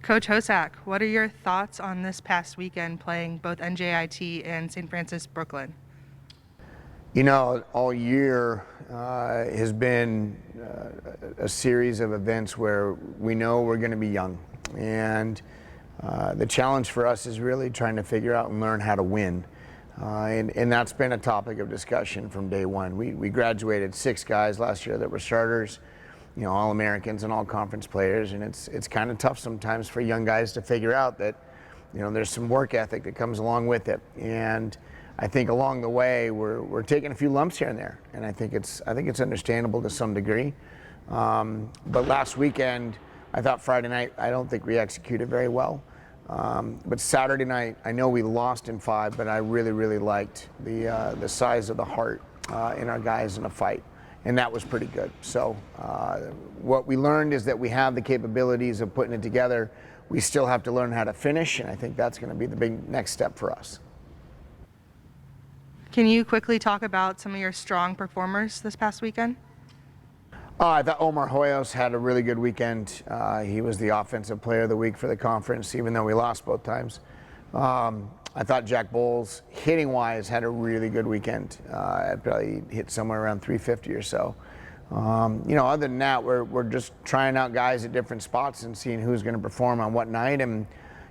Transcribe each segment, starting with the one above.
Coach Hosack, what are your thoughts on this past weekend playing both NJIT and St. Francis Brooklyn? You know, all year has been a series of events where we know we're going to be young. And the challenge for us is really trying to figure out and learn how to win. And that's been a topic of discussion from day one. We graduated 6 guys last year that were starters, you know, all Americans and all conference players. And it's kind of tough sometimes for young guys to figure out that, you know, there's some work ethic that comes along with it. And I think along the way we're taking a few lumps here and there, and I think it's understandable to some degree. But last weekend, I thought Friday night, I don't think we executed very well. But Saturday night, I know we lost in 5, but I really liked the size of the heart in our guys in a fight, and that was pretty good. So what we learned is that we have the capabilities of putting it together. We still have to learn how to finish, and I think that's going to be the big next step for us. Can you quickly talk about some of your strong performers this past weekend? I thought Omar Hoyos had a really good weekend. He was the offensive player of the week for the conference, even though we lost both times. I thought Jack Bowles, hitting-wise, had a really good weekend. Probably hit somewhere around 350 or so. You know, other than that, we're just trying out guys at different spots and seeing who's going to perform on what night. And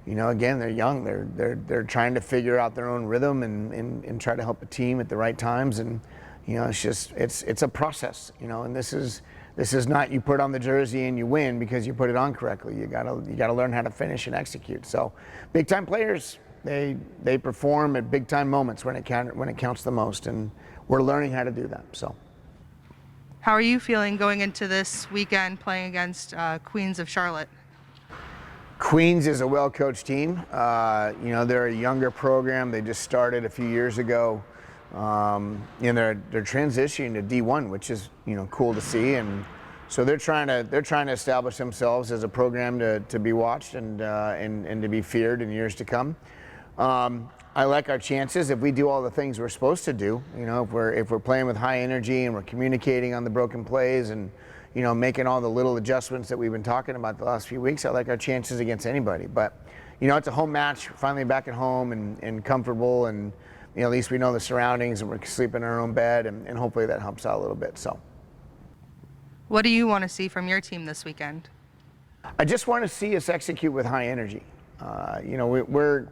you know, again, they're young. They're trying to figure out their own rhythm and try to help a team at the right times. And you know, it's a process. You know, and this is not you put on the jersey and you win because you put it on correctly. You gotta learn how to finish and execute. So, big time players, they perform at big time moments when it counts the most, and we're learning how to do that. So. How are you feeling going into this weekend playing against Queens of Charlotte? Queens is a well-coached team. You know, they're a younger program. They just started a few years ago. And they're transitioning to D1, which is, you know, cool to see. And so they're trying to establish themselves as a program to be watched and to be feared in years to come. I like our chances if we do all the things we're supposed to do. You know, if we're playing with high energy and we're communicating on the broken plays and, you know, making all the little adjustments that we've been talking about the last few weeks, I like our chances against anybody. But, you know, it's a home match, finally back at home and comfortable, and, you know, at least we know the surroundings and we're sleeping in our own bed, and hopefully that helps out a little bit. So. What do you want to see from your team this weekend? I just want to see us execute with high energy. You know,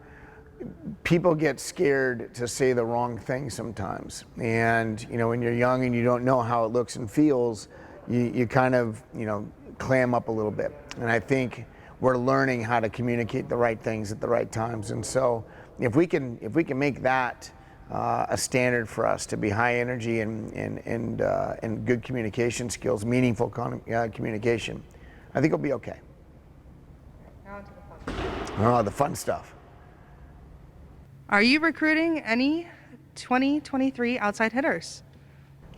people get scared to say the wrong thing sometimes. And, you know, when you're young and you don't know how it looks and feels, you kind of, you know, clam up a little bit. And I think we're learning how to communicate the right things at the right times. And so if we can make that a standard for us to be high energy and good communication skills, meaningful communication, I think it'll be okay. Now to the fun. Oh, the fun stuff. Are you recruiting any 2023 outside hitters?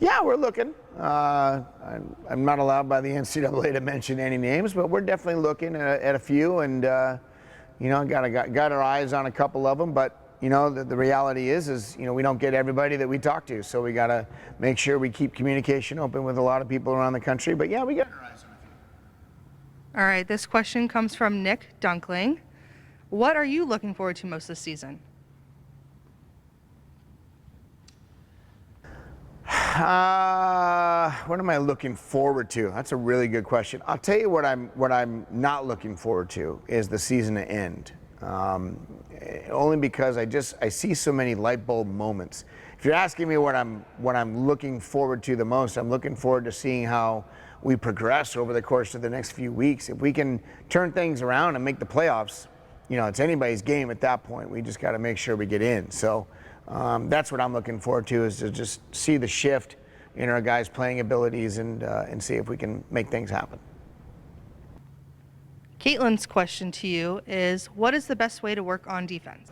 Yeah, we're looking. I'm not allowed by the NCAA to mention any names, but we're definitely looking at a few, and you know, got our eyes on a couple of them. But you know, the reality is you know, we don't get everybody that we talk to, so we got to make sure we keep communication open with a lot of people around the country. But yeah, we got our eyes on a few. All right, this question comes from Nick Dunkling. What are you looking forward to most this season? What am I looking forward to? That's a really good question. I'll tell you what I'm not looking forward to is the season to end. Only because I see so many light bulb moments. If you're asking me what I'm looking forward to the most, I'm looking forward to seeing how we progress over the course of the next few weeks. If we can turn things around and make the playoffs, you know, it's anybody's game at that point. We just got to make sure we get in. So that's what I'm looking forward to, is to just see the shift in our guys' playing abilities and see if we can make things happen. Caitlin's question to you is, what is the best way to work on defense?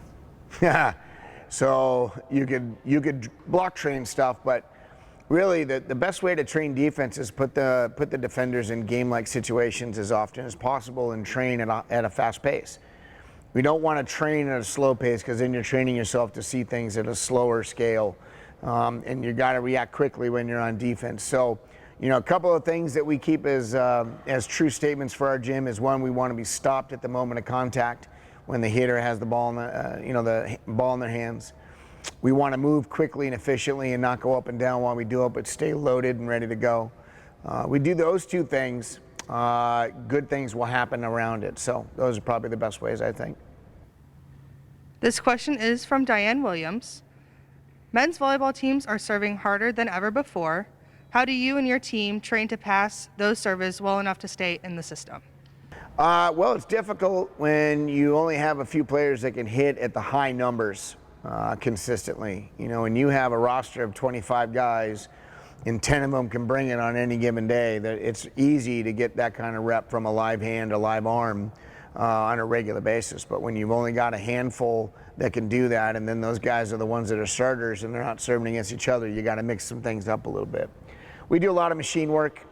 Yeah, so you could block train stuff, but really the best way to train defense is put the defenders in game-like situations as often as possible and train at a fast pace. We don't want to train at a slow pace, because then you're training yourself to see things at a slower scale, and you got to react quickly when you're on defense. So, a couple of things that we keep as true statements for our gym is, one, we want to be stopped at the moment of contact when the hitter has the ball in the ball in their hands. We want to move quickly and efficiently and not go up and down while we do it, but stay loaded and ready to go. We do those two things, good things will happen around it. So those are probably the best ways, I think. This question is from Diane Williams. Men's volleyball teams are serving harder than ever before. How do you and your team train to pass those serves well enough to stay in the system? Well, it's difficult when you only have a few players that can hit at the high numbers consistently. When you have a roster of 25 guys and 10 of them can bring it on any given day, that it's easy to get that kind of rep from a live hand or live arm on a regular basis. But when you've only got a handful that can do that, and then those guys are the ones that are starters and they're not serving against each other, you got to mix some things up a little bit. We do a lot of machine work.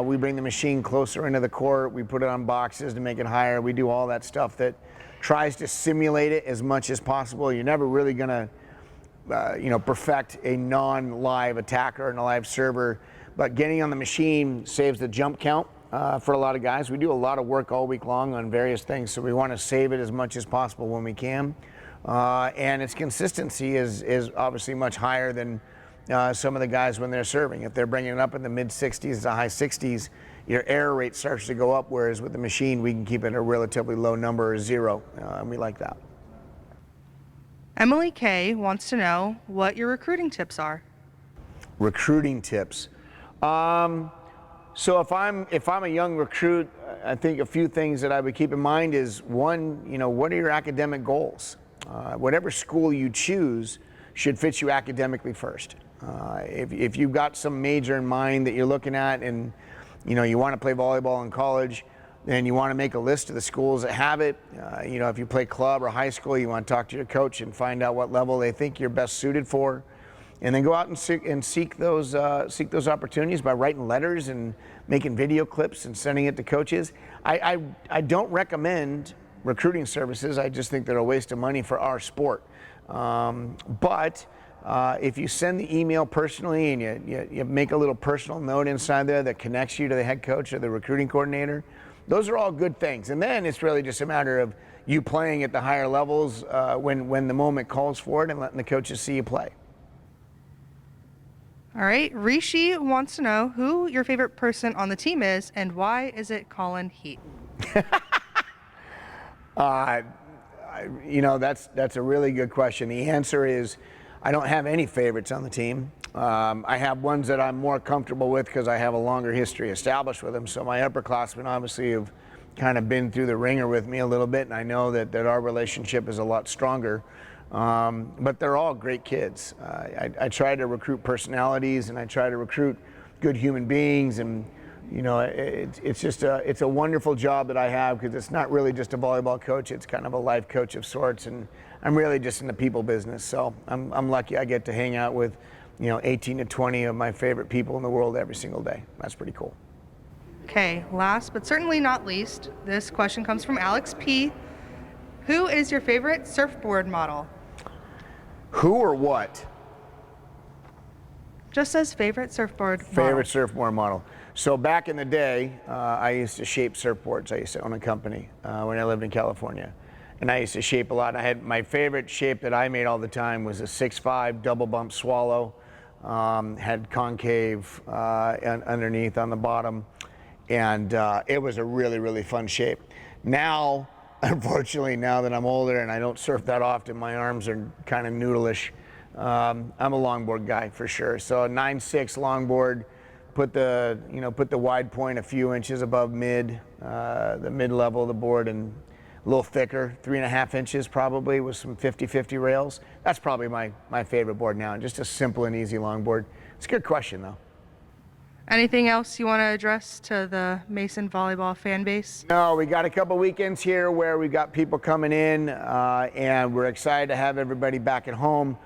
We bring the machine closer into the court. We put it on boxes to make it higher. We do all that stuff that tries to simulate it as much as possible. You're never really going to perfect a non-live attacker and a live server, but getting on the machine saves the jump count for a lot of guys. We do a lot of work all week long on various things, so we want to save it as much as possible when we can. And its consistency is obviously much higher than some of the guys when they're serving. If they're bringing it up in the mid-60s to high 60s, your error rate starts to go up, whereas with the machine, we can keep it at a relatively low number, or 0, and we like that. Emily Kay wants to know what your recruiting tips are. Recruiting tips. So if I'm a young recruit, I think a few things that I would keep in mind is, one, what are your academic goals? Whatever school you choose should fit you academically first. If you've got some major in mind that you're looking at, and you want to play volleyball in college, then you want to make a list of the schools that have it. If you play club or high school, you want to talk to your coach and find out what level they think you're best suited for, and then go out and seek those opportunities by writing letters and making video clips and sending it to coaches. I don't recommend recruiting services. I just think they're a waste of money for our sport. But if you send the email personally and you make a little personal note inside there that connects you to the head coach or the recruiting coordinator, those are all good things. And then it's really just a matter of you playing at the higher levels when the moment calls for it, and letting the coaches see you play. All right, Rishi wants to know who your favorite person on the team is and why is it Colin Heat? That's a really good question. The answer is, I don't have any favorites on the team. I have ones that I'm more comfortable with because I have a longer history established with them. So my upperclassmen obviously have kind of been through the ringer with me a little bit, and I know that our relationship is a lot stronger. But they're all great kids. I try to recruit personalities, and I try to recruit good human beings, and it's a wonderful job that I have, because it's not really just a volleyball coach, it's kind of a life coach of sorts, and I'm really just in the people business. So I'm lucky I get to hang out with 18 to 20 of my favorite people in the world every single day. That's pretty cool. Okay, last but certainly not least, this question comes from Alex P. Who is your favorite surfboard model? Who or what? Just says favorite surfboard model. Favorite surfboard model. So back in the day, I used to shape surfboards. I used to own a company when I lived in California. And I used to shape a lot. I had my favorite shape that I made all the time was a 6'5" double bump swallow. Had concave underneath on the bottom. And it was a really, really fun shape. Now, unfortunately, now that I'm older and I don't surf that often, my arms are kind of noodleish. I'm a longboard guy for sure. So a 9'6" longboard, put the wide point a few inches above the mid level of the board, and a little thicker, 3.5 inches probably, with some 50-50 rails. That's probably my favorite board now, just a simple and easy longboard. It's a good question though. Anything else you want to address to the Mason volleyball fan base? No, we got a couple weekends here where we got people coming in, and we're excited to have everybody back at home.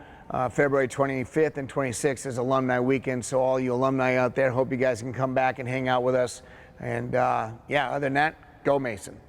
February 25th and 26th is Alumni Weekend, so all you alumni out there, hope you guys can come back and hang out with us. And yeah, other than that, go Mason.